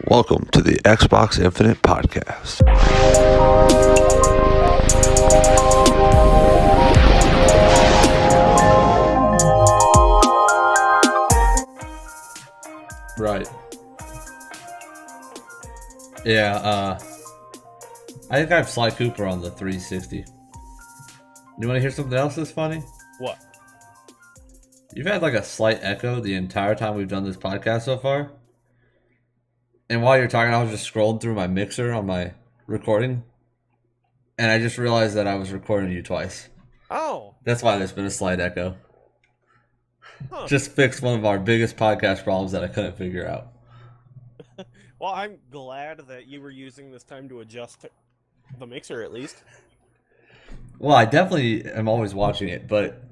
Welcome to the Xbox Infinite Podcast. Right. Yeah, I think I have Sly Cooper on the 360. You want to hear something else that's funny? What? You've had like a slight echo the entire time we've done this podcast so far. And while you're talking, I was just scrolling through my mixer on my recording. And I just realized that I was recording you twice. Oh. That's why there's been a slight echo. Huh. Just fixed one of our biggest podcast problems that I couldn't figure out. Well, I'm glad that you were using this time to adjust the mixer at least. Well, I definitely am always watching it, but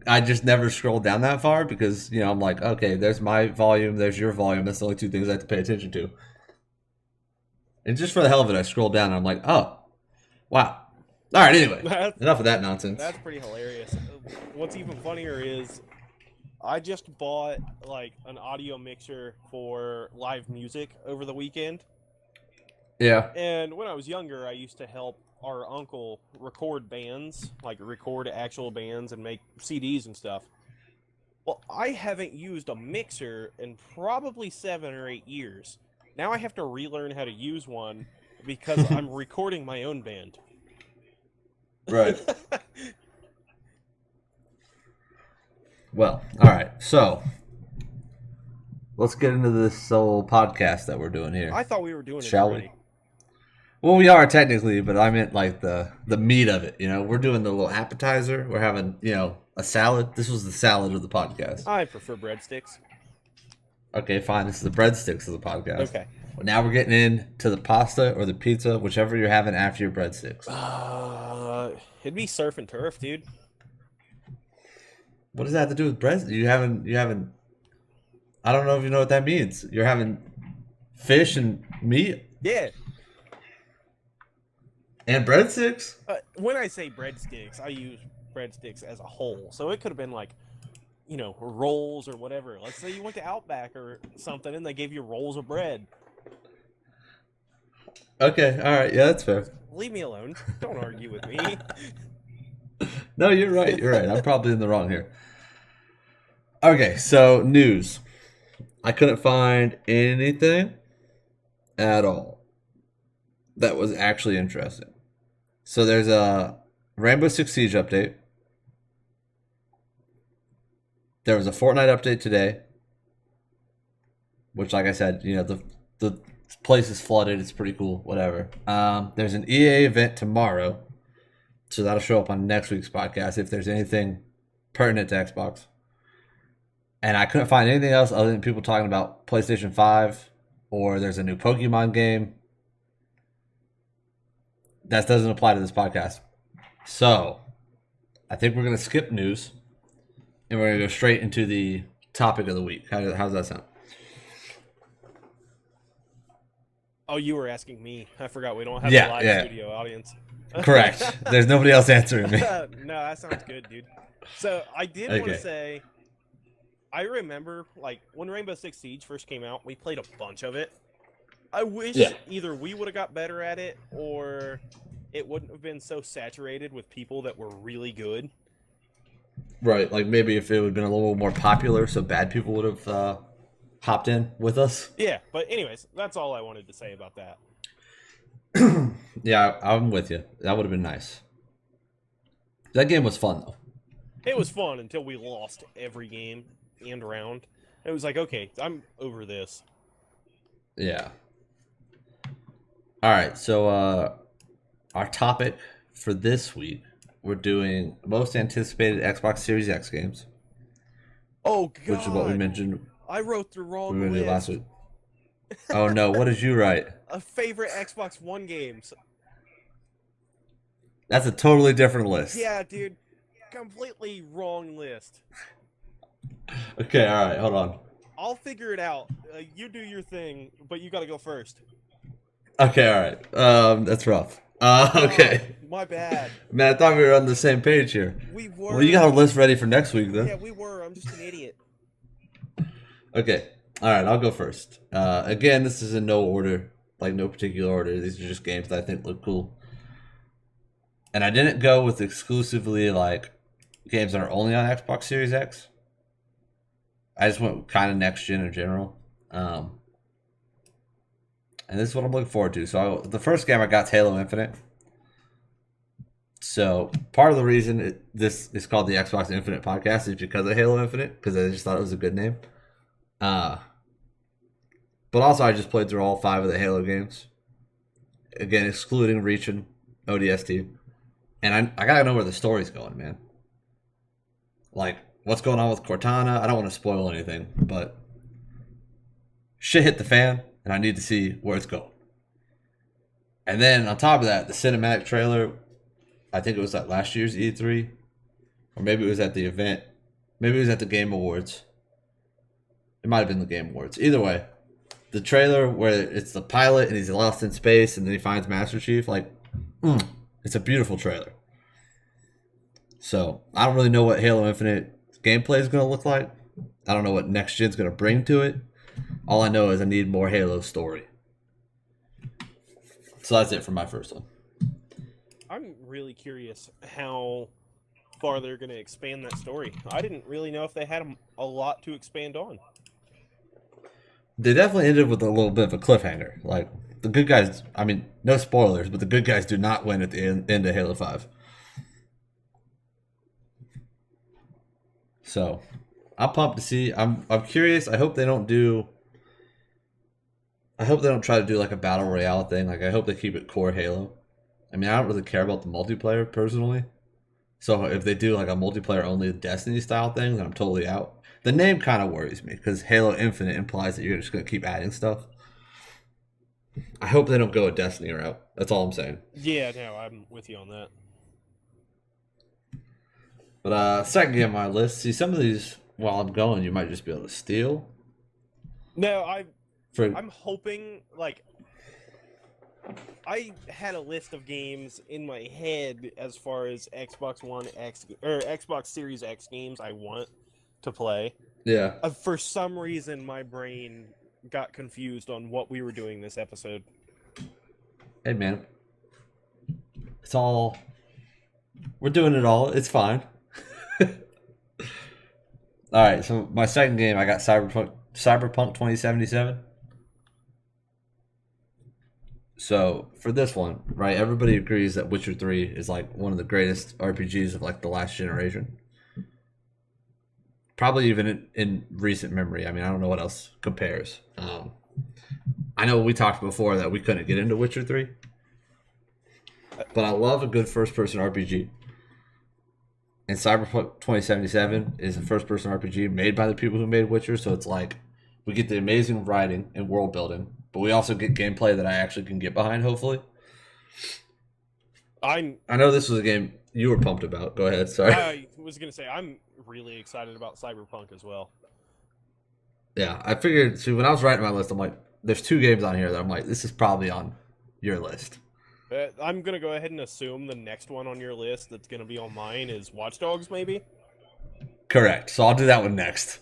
I just never scroll down that far because, you know, I'm like, okay, there's my volume, there's your volume. That's the only two things I have to pay attention to. And just for the hell of it, I scroll down and I'm like, oh, wow. All right, anyway, enough of that nonsense. That's pretty hilarious. What's even funnier is I just bought like an audio mixer for live music over the weekend. Yeah. And when I was younger, I used to help our uncle record bands, like record actual bands and make CDs and stuff. Well, I haven't used a mixer in probably 7 or 8 years. Now I have to relearn how to use one because I'm recording my own band. Right. Well, all right. So let's get into this whole podcast that we're doing here. I thought we were doing it Shall already. we? Well, we are technically, but I meant like the meat of it. You know, we're doing the little appetizer. We're having, you know, a salad. This was the salad of the podcast. I prefer breadsticks. Okay, fine. This is the breadsticks of the podcast. Okay. Well, now we're getting into the pasta or the pizza, whichever you're having after your breadsticks. It'd be surf and turf, dude. What does that have to do with breads? You haven't. I don't know if you know what that means. You're having fish and meat Yeah. and breadsticks. When I say breadsticks, I use breadsticks as a whole. So it could have been like, you know, rolls or whatever. Let's say you went to Outback or something and they gave you rolls of bread. Okay, all right, yeah, that's fair. Leave me alone. Don't argue with me. No, you're right. You're right. I'm probably in the wrong here. Okay, so news. I couldn't find anything at all that was actually interesting. So there's a Rainbow Six Siege update. There was a Fortnite update today, which, like I said, you know, the place is flooded. It's pretty cool. Whatever. There's an EA event tomorrow. So that'll show up on next week's podcast if there's anything pertinent to Xbox. And I couldn't find anything else other than people talking about PlayStation 5 or there's a new Pokemon game. That doesn't apply to this podcast. So I think we're going to skip news and we're going to go straight into the topic of the week. How's that sound? Oh, you were asking me. I forgot we don't have Yeah, a live yeah. studio audience. Correct. There's nobody else answering me. No, that sounds good, dude. So I did want Okay. to say, I remember like when Rainbow Six Siege first came out, we played a bunch of it. I wish either we would have got better at it or it wouldn't have been so saturated with people that were really good. Right, like maybe if it would have been a little more popular so bad people would have hopped in with us. Yeah, but anyways, that's all I wanted to say about that. Yeah, I'm with you. That would have been nice. That game was fun, though. It was fun until we lost every game and round. It was like, okay, I'm over this. Yeah. All right, so our topic for this week, we're doing most anticipated Xbox Series X games, Oh, God. which is what we mentioned I wrote the we wrong did list. last week. Oh, no, what did you write? Favorite Xbox One games. That's a totally different list. Yeah, dude. Completely wrong list. Okay, all right, hold on. I'll figure it out. You do your thing, but you gotta go first. Okay, all right. That's rough. Okay. Oh, my bad. Man, I thought we were on the same page here. We were. Well, you got a list ready for next week, then. Yeah, we were. I'm just an idiot. Okay. All right, I'll go first. Again, this is in no order, like no particular order. These are just games that I think look cool. And I didn't go with exclusively like games that are only on Xbox Series X. I just went kind of next gen in general. And this is what I'm looking forward to. So the first game I got is Halo Infinite. So part of the reason this is called the Xbox Infinite Podcast is because of Halo Infinite, because I just thought it was a good name. But also I just played through all 5 of the Halo games. Again, excluding Reach and ODST. And I gotta know where the story's going, man. Like, what's going on with Cortana? I don't want to spoil anything, but shit hit the fan, and I need to see where it's going. And then on top of that, the cinematic trailer, I think it was at last year's E3, or maybe it was at the event. Maybe it was at the Game Awards. It might have been the Game Awards. Either way, the trailer where it's the pilot and he's lost in space and then he finds Master Chief, like, it's a beautiful trailer. So, I don't really know what Halo Infinite gameplay is going to look like. I don't know what next gen's going to bring to it. All I know is I need more Halo story. So that's it for my first one. I'm really curious how far they're going to expand that story. I didn't really know if they had a lot to expand on. They definitely ended with a little bit of a cliffhanger. Like, the good guys, I mean, no spoilers, but the good guys do not win at the end of Halo 5. So, I'm pumped to see. I'm curious. I hope they don't try to do like a battle royale thing. Like, I hope they keep it core Halo. I mean, I don't really care about the multiplayer personally. So if they do like a multiplayer only Destiny style thing, then I'm totally out. The name kind of worries me because Halo Infinite implies that you're just going to keep adding stuff. I hope they don't go a Destiny route. That's all I'm saying. Yeah, no, I'm with you on that. But second game on my list. See, some of these, while I'm going, you might just be able to steal. No, I'm hoping, like, I had a list of games in my head as far as Xbox One X or Xbox Series X games I want to play. Yeah. For some reason, my brain got confused on what we were doing this episode. Hey, man. It's all... We're doing it all. It's fine. Alright, so my second game, I got Cyberpunk 2077. So, for this one, right, everybody agrees that Witcher 3 is like one of the greatest RPGs of like the last generation. Probably even in recent memory. I mean, I don't know what else compares. I know we talked before that we couldn't get into Witcher 3. But I love a good first-person RPG. And Cyberpunk 2077 is a first-person RPG made by the people who made Witcher, so it's like we get the amazing writing and world building, but we also get gameplay that I actually can get behind, hopefully. I know this was a game you were pumped about. Go ahead, sorry. I was going to say, I'm really excited about Cyberpunk as well. Yeah, I figured, see, when I was writing my list, I'm like, there's 2 games on here that I'm like, this is probably on your list. I'm going to go ahead and assume the next one on your list that's going to be on mine is Watch Dogs, maybe? Correct. So I'll do that one next.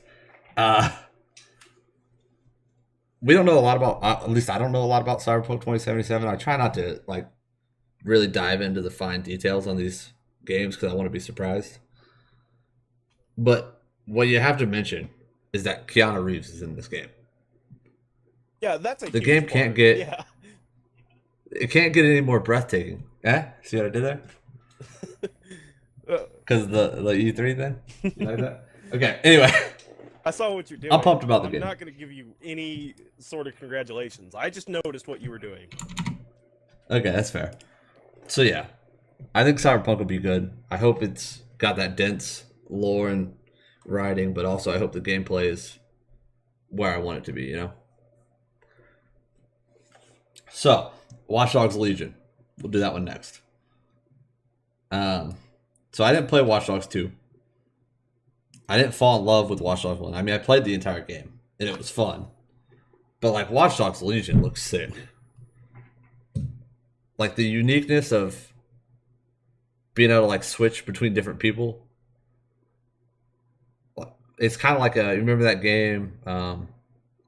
We don't know a lot about, at least I don't know a lot about Cyberpunk 2077. I try not to, like, really dive into the fine details on these games because I want to be surprised. But what you have to mention is that Keanu Reeves is in this game. Yeah, that's a The huge game part. can't get... Yeah. It can't get any more breathtaking. Eh? See what I did there? Because the E3 thing? You like that? Okay, anyway. I saw what you're doing. I'm pumped about the game. I'm not going to give you any sort of congratulations. I just noticed what you were doing. Okay, that's fair. So yeah, I think Cyberpunk will be good. I hope it's got that dense lore and writing, but also I hope the gameplay is where I want it to be, you know? So, Watch Dogs Legion. We'll do that one next. So I didn't play Watch Dogs 2. I didn't fall in love with Watch Dogs 1. I mean, I played the entire game, and it was fun. But, like, Watch Dogs Legion looks sick. Like, the uniqueness of being able to, like, switch between different people. It's kind of like you remember that game,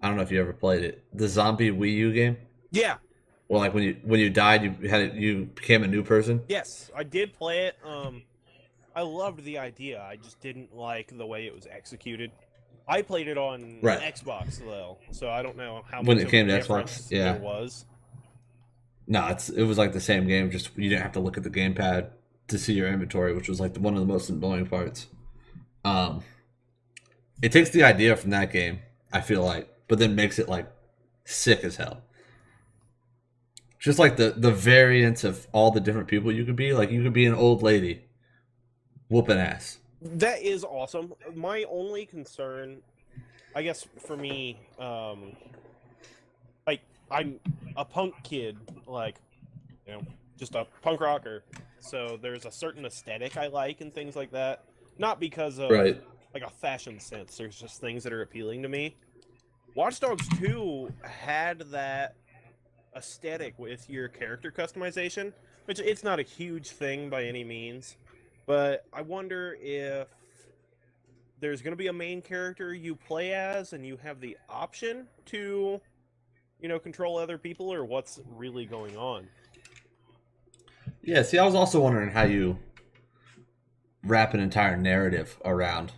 I don't know if you ever played it. The zombie Wii U game. Yeah. Well, like when you died, you became a new person. Yes, I did play it. I loved the idea. I just didn't like the way it was executed. I played it on Right. Xbox though, so I don't know how When much it of came a to difference Xbox, yeah. there was. No, it was like the same game. Just you didn't have to look at the gamepad to see your inventory, which was like one of the most annoying parts. Um, it takes the idea from that game, I feel like, but then makes it like sick as hell. Just like the variance of all the different people you could be. Like you could be an old lady whooping ass. That is awesome. My only concern, I guess, for me, like I'm a punk kid, like just a punk rocker. So there's a certain aesthetic I like and things like that. Not because of Right. like a fashion sense. There's just things that are appealing to me. Watch Dogs 2 had that aesthetic with your character customization, which it's not a huge thing by any means, but I wonder if there's going to be a main character you play as and you have the option to, control other people, or what's really going on. Yeah, see, I was also wondering how you wrap an entire narrative around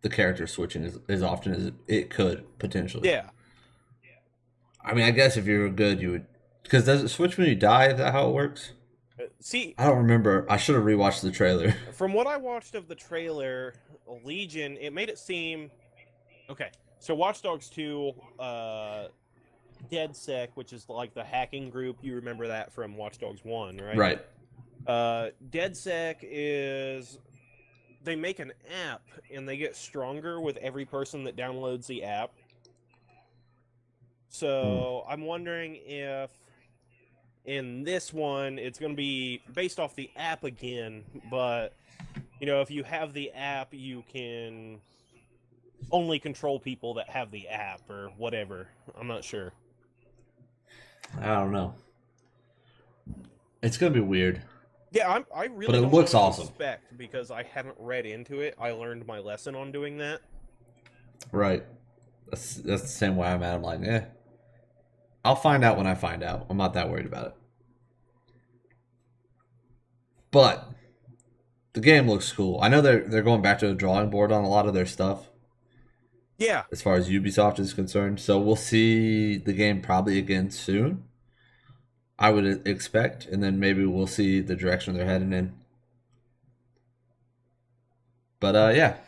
the character switching as often as it could, potentially. Yeah. I mean, I guess if you were good, you would... Because does it switch when you die? Is that how it works? See, I don't remember. I should have rewatched the trailer. from what I watched of the trailer, Legion, it made it seem... Okay, so Watch Dogs 2, DedSec, which is like the hacking group, you remember that from Watch Dogs 1, right? Right. DedSec is... They make an app, and they get stronger with every person that downloads the app. So I'm wondering if in this one it's going to be based off the app again, but if you have the app, you can only control people that have the app or whatever. I'm not sure. I don't know. It's going to be weird. Yeah, I really But it don't looks know what awesome. to expect because I haven't read into it. I learned my lesson on doing that. Right. That's the same way I'm at. I'm like, I'll find out when I find out. I'm not that worried about it. But the game looks cool. I know they're going back to the drawing board on a lot of their stuff Yeah, as far as Ubisoft is concerned. So we'll see the game probably again soon, I would expect, and then maybe we'll see the direction they're heading in. But yeah,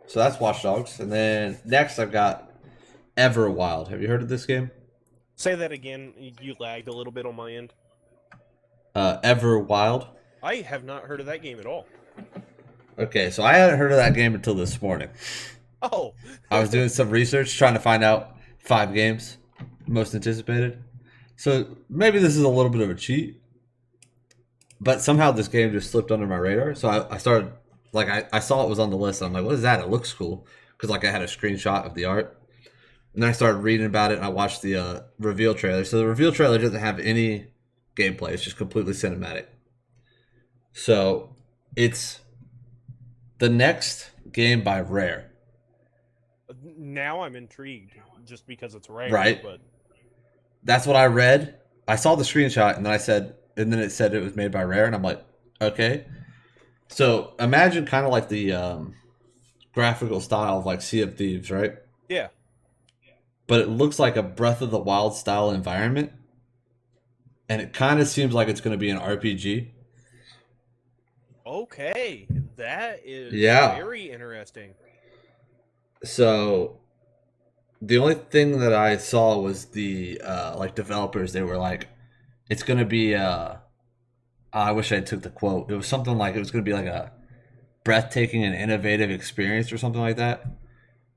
so that's Watch Dogs, and then next I've got Everwild. Have you heard of this game? say that again. You lagged a little bit on my end. Everwild. I have not heard of that game at all. Okay, so I hadn't heard of that game until this morning. Oh, I was doing some research trying to find out 5 games most anticipated. So maybe this is a little bit of a cheat, but somehow this game just slipped under my radar. So I started, like, I saw it was on the list. And I'm like, what is that? It looks cool. Because, like, I had a screenshot of the art. And then I started reading about it, and I watched the reveal trailer. So the reveal trailer doesn't have any gameplay. It's just completely cinematic. So it's the next game by Rare. now I'm intrigued just because it's rare. Right. But That's what I read. I saw the screenshot, and then it said it was made by Rare, and I'm like, okay. So imagine kind of like the graphical style of like Sea of Thieves, right? yeah, But it looks like a Breath of the Wild style environment, and it kind of seems like it's going to be an RPG. okay, that is Yeah. very interesting. So the only thing that I saw was the like developers. They were like, it's going to be I wish I took the quote. It was something like it was going to be like a breathtaking and innovative experience or something like that.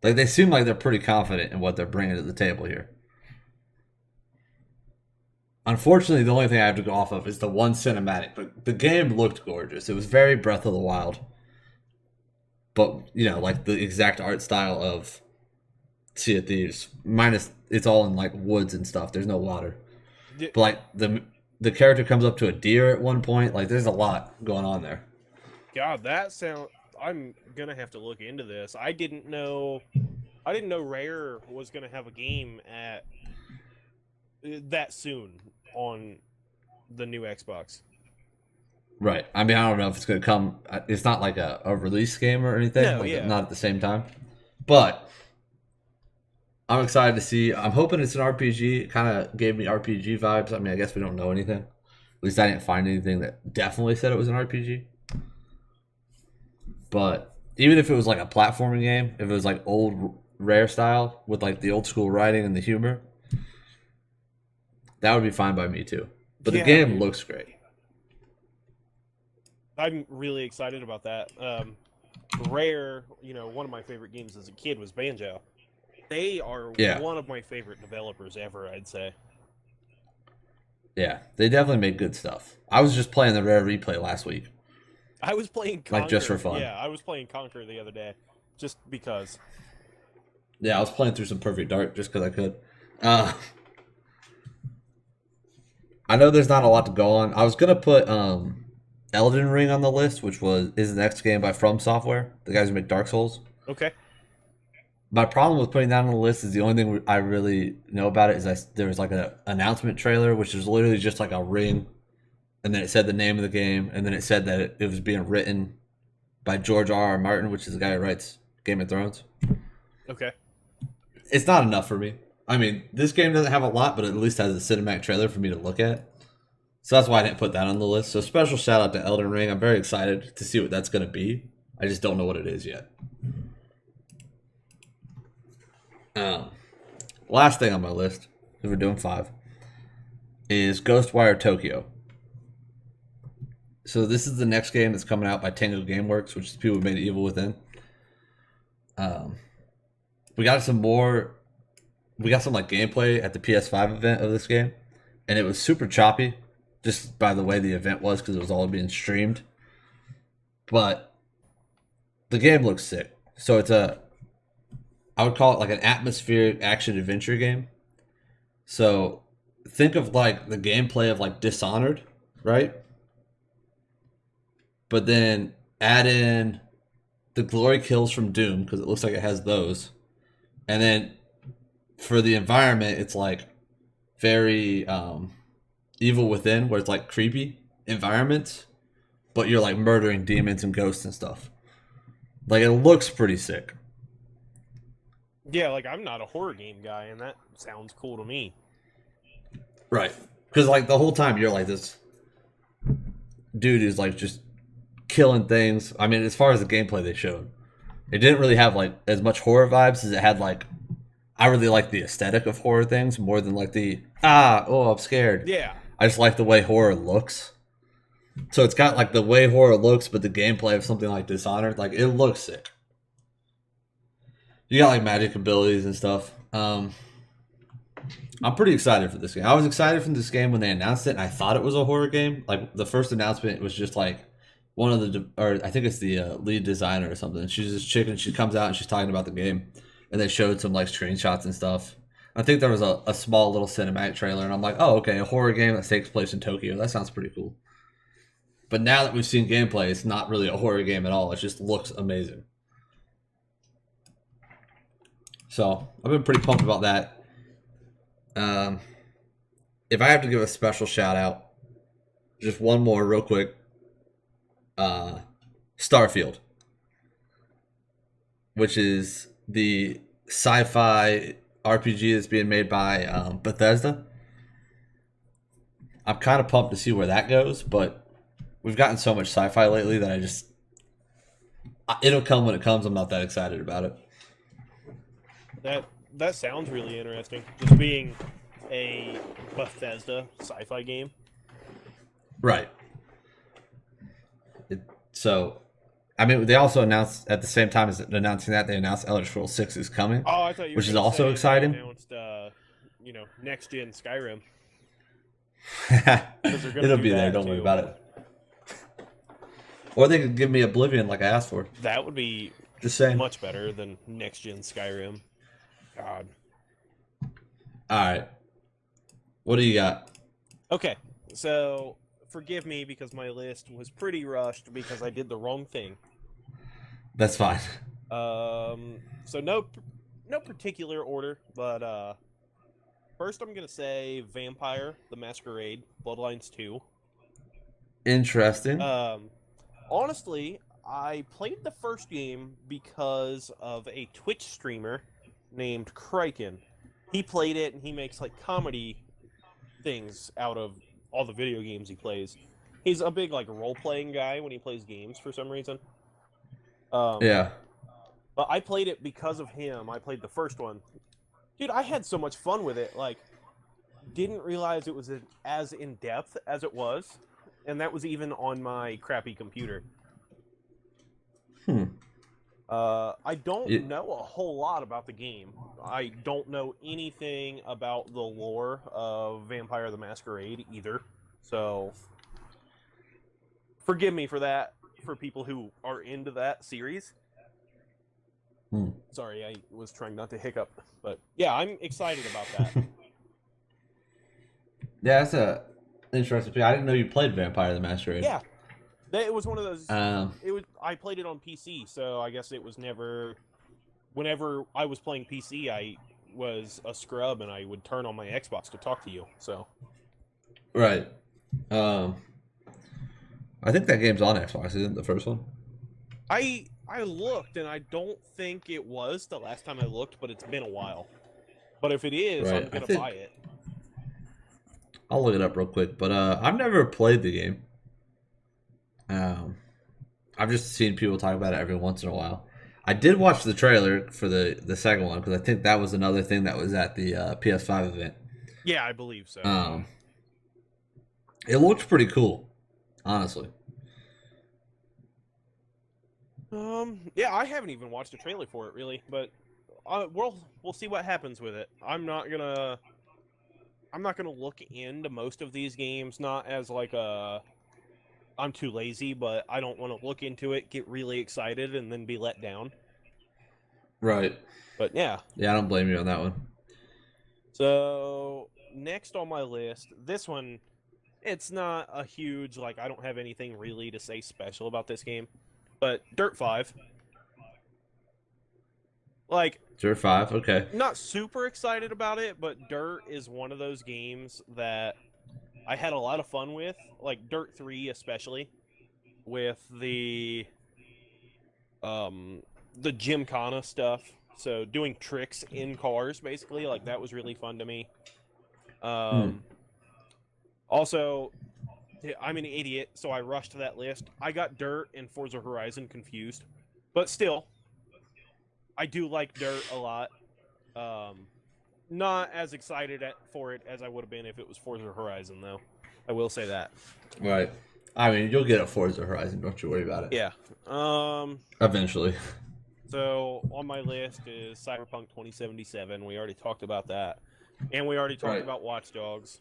Like they seem like they're pretty confident in what they're bringing to the table here. Unfortunately, the only thing I have to go off of is the one cinematic, but the game looked gorgeous. It was very Breath of the Wild, but like the exact art style of Sea of Thieves, minus it's all in like woods and stuff. There's no water, but like the character comes up to a deer at one point. Like there's a lot going on there. God, I'm gonna have to look into this. I didn't know I didn't know Rare was going to have a game at that soon on the new Xbox. Right. I mean, I don't know if it's going to come. It's not like a release game or anything. No, like yeah. Not at the same time. But I'm excited to see. I'm hoping it's an RPG. It kind of gave me RPG vibes. I mean, I guess we don't know anything. At least I didn't find anything that definitely said it was an RPG. But even if it was like a platforming game, if it was like old Rare style with like the old school writing and the humor, that would be fine by me too. But Yeah, the game dude. looks great. I'm really excited about that. Rare, one of my favorite games as a kid was Banjo. They are Yeah. one of my favorite developers ever, I'd say. Yeah, they definitely make good stuff. I was just playing the Rare Replay last week. I was playing Conquer. Like, just for fun. Yeah, I was playing Conquer the other day, just because. Yeah, I was playing through some Perfect Dark just because I could. I know there's not a lot to go on. I was gonna put Elden Ring on the list, which is the next game by From Software, the guys who make Dark Souls. Okay. My problem with putting that on the list is the only thing I really know about it is there was like an announcement trailer, which is literally just like a ring, and then it said the name of the game, and then it said that it was being written by George R.R. Martin, which is the guy who writes Game of Thrones. Okay. It's not enough for me. I mean, this game doesn't have a lot, but it at least has a cinematic trailer for me to look at. So that's why I didn't put that on the list. So special shout out to Elden Ring. I'm very excited to see what that's going to be. I just don't know what it is yet. Last thing on my list, because we're doing 5, is Ghostwire Tokyo. So this is the next game that's coming out by Tango Gameworks, which is the people who made Evil Within. We got some like gameplay at the PS5 event of this game, and it was super choppy, just by the way the event was, because it was all being streamed. But the game looks sick. So I would call it like an atmospheric action adventure game. So think of like the gameplay of like Dishonored, right? But then add in the glory kills from Doom, because it looks like it has those. And then for the environment, it's like very Evil Within, where it's like creepy environments, but you're like murdering demons and ghosts and stuff. Like, it looks pretty sick. Yeah, like I'm not a horror game guy, and that sounds cool to me. Right. Because like the whole time you're like this dude who's like just killing things. I mean, as far as the gameplay they showed, it didn't really have like as much horror vibes as it had like. I really like the aesthetic of horror things more than like I'm scared. Yeah. I just like the way horror looks. So it's got like the way horror looks, but the gameplay of something like Dishonored, like it looks sick. You got like magic abilities and stuff. I'm pretty excited for this game. I was excited for this game when they announced it, and I thought it was a horror game. Like the first announcement was just like one of or I think it's the lead designer or something. She's this chick, and she comes out and she's talking about the game, and they showed some like screenshots and stuff. I think there was a small little cinematic trailer, and I'm like, oh, okay, a horror game that takes place in Tokyo. That sounds pretty cool. But now that we've seen gameplay, it's not really a horror game at all. It just looks amazing. So I've been pretty pumped about that. If I have to give a special shout out, just one more real quick. Starfield, which is the sci-fi RPG that's being made by Bethesda. I'm kind of pumped to see where that goes, but we've gotten so much sci-fi lately that it'll come when it comes. I'm not that excited about it. That sounds really interesting. Just being a Bethesda sci-fi game. Right. So, I mean, they also announced at the same time as announcing that, they announced Elder Scrolls 6 is coming. Oh, I thought you were which is gonna also say exciting. They announced, next gen Skyrim. It'll be there. Don't worry about it. Or they could give me Oblivion like I asked for. That would be Just saying. much better than next gen Skyrim. God. All right. What do you got? Okay, so forgive me because my list was pretty rushed because I did the wrong thing. That's fine. So no particular order, but first I'm gonna say Vampire: The Masquerade, Bloodlines 2. Interesting. Honestly, I played the first game because of a Twitch streamer named Kraken. He played it, and he makes like comedy things out of all the video games he plays. He's a big like role-playing guy when he plays games for some reason. Yeah. But I played it because of him. I played the first one. Dude, I had so much fun with it. Like, didn't realize it was as in-depth as it was. And that was even on my crappy computer. I don't know a whole lot about the game. I don't know anything about the lore of Vampire the Masquerade either. So, forgive me for that, for people who are into that series. Sorry, I was trying not to hiccup. But, yeah, I'm excited about that. Yeah, that's a interesting thing. I didn't know you played Vampire the Masquerade. Yeah. It was one of those. It was. I played it on PC, so I guess it was never. Whenever I was playing PC, I was a scrub, and I would turn on my Xbox to talk to you. So. Right. I think that game's on Xbox, isn't it, the first one? I looked, and I don't think it was the last time I looked, but it's been a while. But if it is, right. I'm gonna buy it. I'll look it up real quick, but I've never played the game. I've just seen people talk about it every once in a while. I did watch the trailer for the second one because I think that was another thing that was at the PS5 event. Yeah, I believe so. It looks pretty cool, honestly. Yeah, I haven't even watched a trailer for it really, but we'll see what happens with it. I'm not gonna look into most of these games, not as like I'm too lazy, but I don't want to look into it, get really excited, and then be let down. Right. But yeah. Yeah, I don't blame you on that one. So, next on my list, this one, it's not a huge, like, I don't have anything really to say special about this game, but Dirt 5. Like, Dirt 5, okay. Not super excited about it, but Dirt is one of those games that I had a lot of fun with, like Dirt 3 especially, with the Gymkhana stuff. So doing tricks in cars, basically, like that was really fun to me. Also, I'm an idiot, so I rushed that list. I got Dirt and Forza Horizon confused, but still, I do like Dirt a lot. Not as excited for it as I would have been if it was Forza Horizon, though. I will say that. Right. I mean, you'll get a Forza Horizon. Don't you worry about it. Yeah. Eventually. So, on my list is Cyberpunk 2077. We already talked about that. And we already talked about Watch Dogs.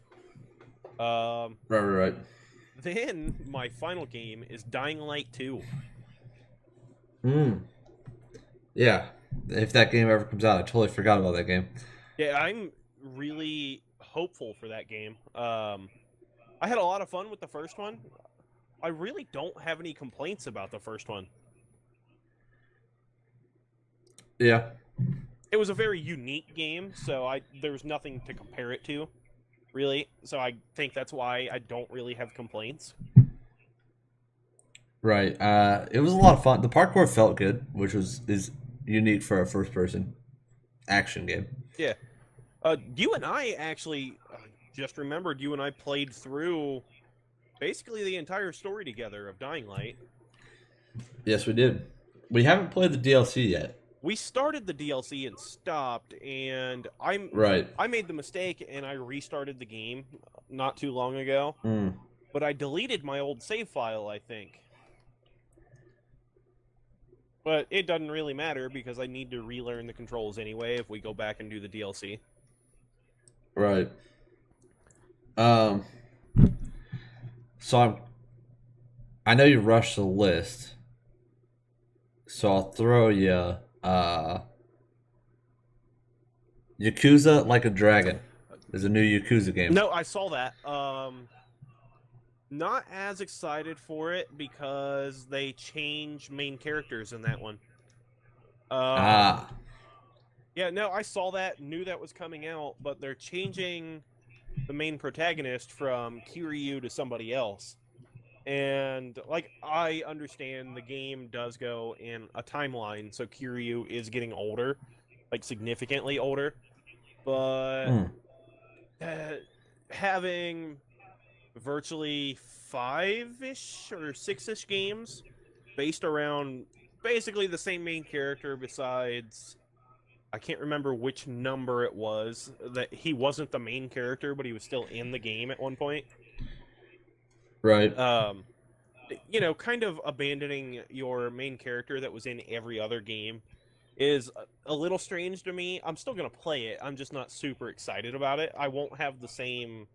Right. Then, my final game is Dying Light 2. Yeah. If that game ever comes out, I totally forgot about that game. Yeah, I'm really hopeful for that game. I had a lot of fun with the first one. I really don't have any complaints about the first one. Yeah. It was a very unique game, so there was nothing to compare it to, really. So I think that's why I don't really have complaints. Right. It was a lot of fun. The parkour felt good, which is unique for a first-person action game. Yeah. You and I actually just remembered you and I played through basically the entire story together of Dying Light. Yes, we did. We haven't played the DLC yet. We started the DLC and stopped, and I made the mistake and I restarted the game not too long ago. But I deleted my old save file, I think. But it doesn't really matter because I need to relearn the controls anyway if we go back and do the DLC. Right. So I know you rushed the list, so I'll throw you Yakuza Like a Dragon. There's a new Yakuza game. No, I saw that. Not as excited for it because they change main characters in that one. Yeah, no, I saw that, knew that was coming out, but they're changing the main protagonist from Kiryu to somebody else. And, like, I understand the game does go in a timeline, so Kiryu is getting older, like, significantly older. But Mm. having virtually 5-ish or 6-ish games based around basically the same main character besides... I can't remember which number it was, that he wasn't the main character, but he was still in the game at one point. Right. Kind of abandoning your main character that was in every other game is a little strange to me. I'm still going to play it. I'm just not super excited about it. I won't have the same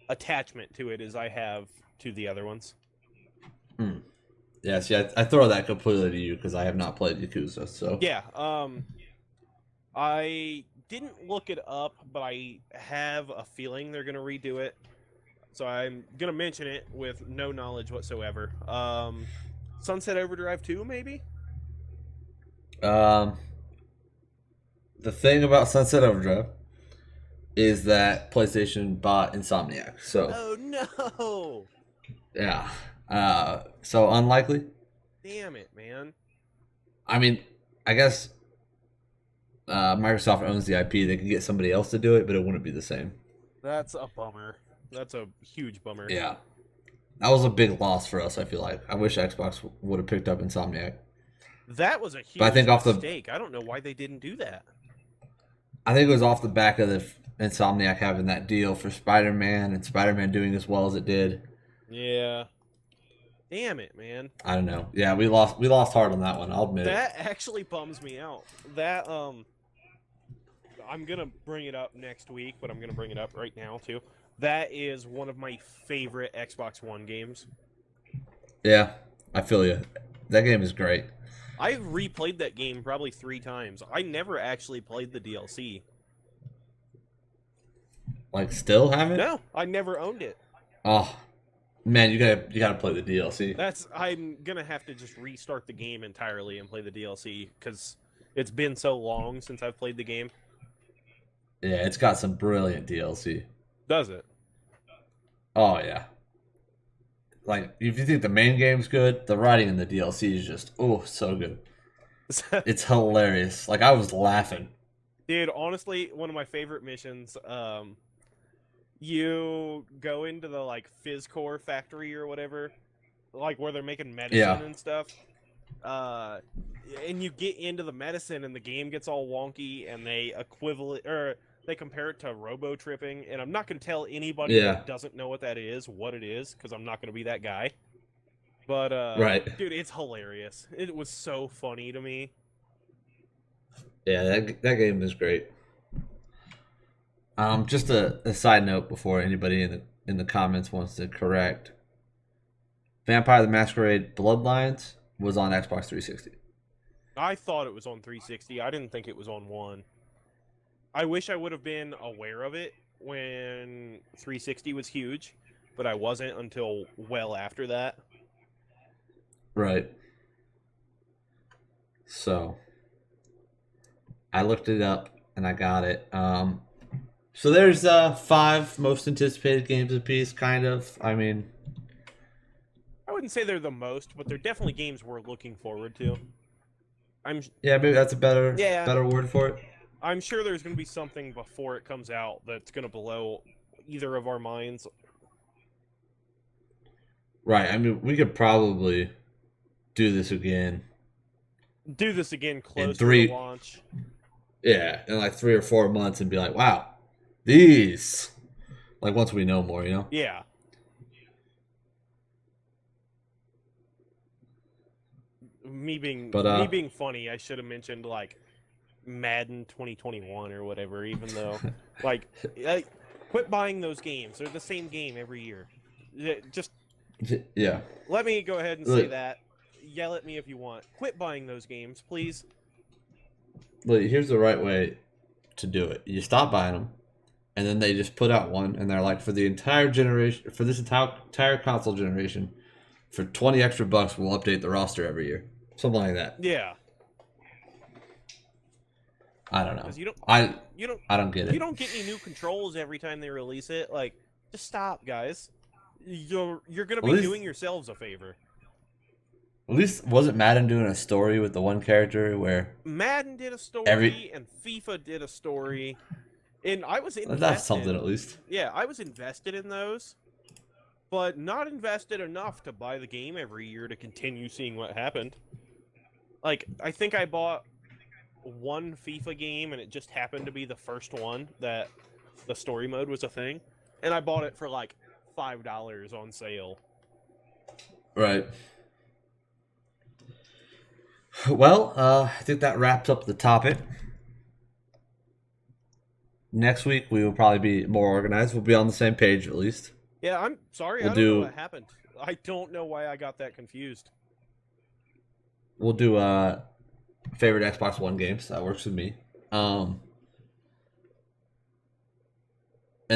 attachment to it as I have to the other ones. Yeah, see, I throw that completely to you because I have not played Yakuza, so... Yeah, I didn't look it up, but I have a feeling they're going to redo it. So I'm going to mention it with no knowledge whatsoever. Sunset Overdrive 2, maybe? The thing about Sunset Overdrive is that PlayStation bought Insomniac, so... Oh, no! Yeah. So unlikely. Damn it, man. I mean, I guess... Microsoft owns the IP. They can get somebody else to do it, but it wouldn't be the same. That's a bummer. That's a huge bummer. Yeah. That was a big loss for us, I feel like. I wish Xbox would have picked up Insomniac. That was a huge I think mistake. I don't know why they didn't do that. I think it was off the back of the Insomniac having that deal for Spider-Man and Spider-Man doing as well as it did. Yeah. Damn it, man. I don't know. Yeah, we lost hard on that one, I'll admit That actually bums me out. That, I'm going to bring it up next week, but I'm going to bring it up right now, too. That is one of my favorite Xbox One games. Yeah, I feel you. That game is great. I've replayed that game probably 3 times. I never actually played the DLC. Like, still haven't? No, I never owned it. Oh, man, you gotta play the DLC. I'm gonna have to just restart the game entirely and play the DLC because it's been so long since I've played the game. Yeah, it's got some brilliant DLC. Does it? Oh, yeah. Like, if you think the main game's good, the writing in the DLC is just, so good. It's hilarious. Like, I was laughing. Dude, honestly, one of my favorite missions, you go into the, like, Fizzcore factory or whatever, like, where they're making medicine and stuff, and you get into the medicine and the game gets all wonky and they they compare it to robo-tripping, and I'm not going to tell anybody that doesn't know what that is, what it is, because I'm not going to be that guy. But, right. Dude, it's hilarious. It was so funny to me. Yeah, that game is great. Just a side note before anybody in the comments wants to correct. Vampire the Masquerade Bloodlines was on Xbox 360. I thought it was on 360. I didn't think it was on One. I wish I would have been aware of it when 360 was huge, but I wasn't until well after that. Right. So, I looked it up and I got it. So there's 5 most anticipated games apiece, kind of. I mean, I wouldn't say they're the most, but they're definitely games we're looking forward to. Yeah, maybe that's a better word for it. I'm sure there's going to be something before it comes out that's going to blow either of our minds. Right. I mean, we could probably do this again. Close to launch. Yeah, in like 3 or 4 months and be like, wow, these. Like, once we know more, you know? Yeah. Me being funny, I should have mentioned, like, Madden 2021 or whatever, even though, like, quit buying those games. They're the same game every year. Just, yeah. Let me go ahead and say that. Yell at me if you want. Quit buying those games, please. Look, here's the right way to do it. You stop buying them, and then they just put out one, and they're like, for the entire generation, for this entire console generation, for 20 extra bucks, we'll update the roster every year. Something like that. Yeah. I don't know. 'Cause you don't I don't get it. you don't get any new controls every time they release it. Like, just stop, guys. You're gonna be At least- doing yourselves a favor. At least wasn't Madden doing a story with the one character where Madden did a story, and FIFA did a story, and I was invested. that's something at least. Yeah, I was invested in those, but not invested enough to buy the game every year to continue seeing what happened. Like, I think I bought one FIFA game, and it just happened to be the first one that the story mode was a thing, and I bought it for like $5 on sale. Right. Well, I think that wraps up the topic. Next week we will probably be more organized. We'll be on the same page at least. Yeah, I'm sorry, We'll I don't know do- what happened. I don't know why I got that confused. We'll do favorite Xbox One games. That works with me. And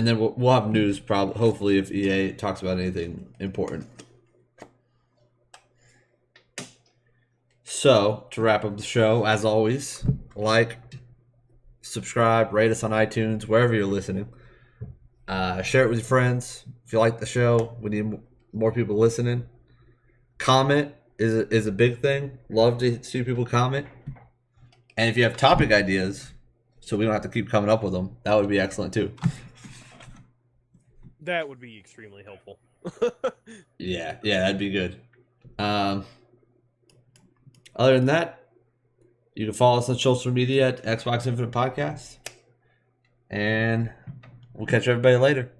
then we'll have news probably. Hopefully, if EA talks about anything important. So to wrap up the show, as always, like, subscribe, rate us on iTunes, wherever you're listening. Share it with your friends. If you like the show, we need more people listening. Comment is a big thing. Love to see people comment. And if you have topic ideas, so we don't have to keep coming up with them, that would be excellent too. That would be extremely helpful. Yeah, that'd be good. Other than that, you can follow us on social media at Xbox Infinite Podcast. And we'll catch everybody later.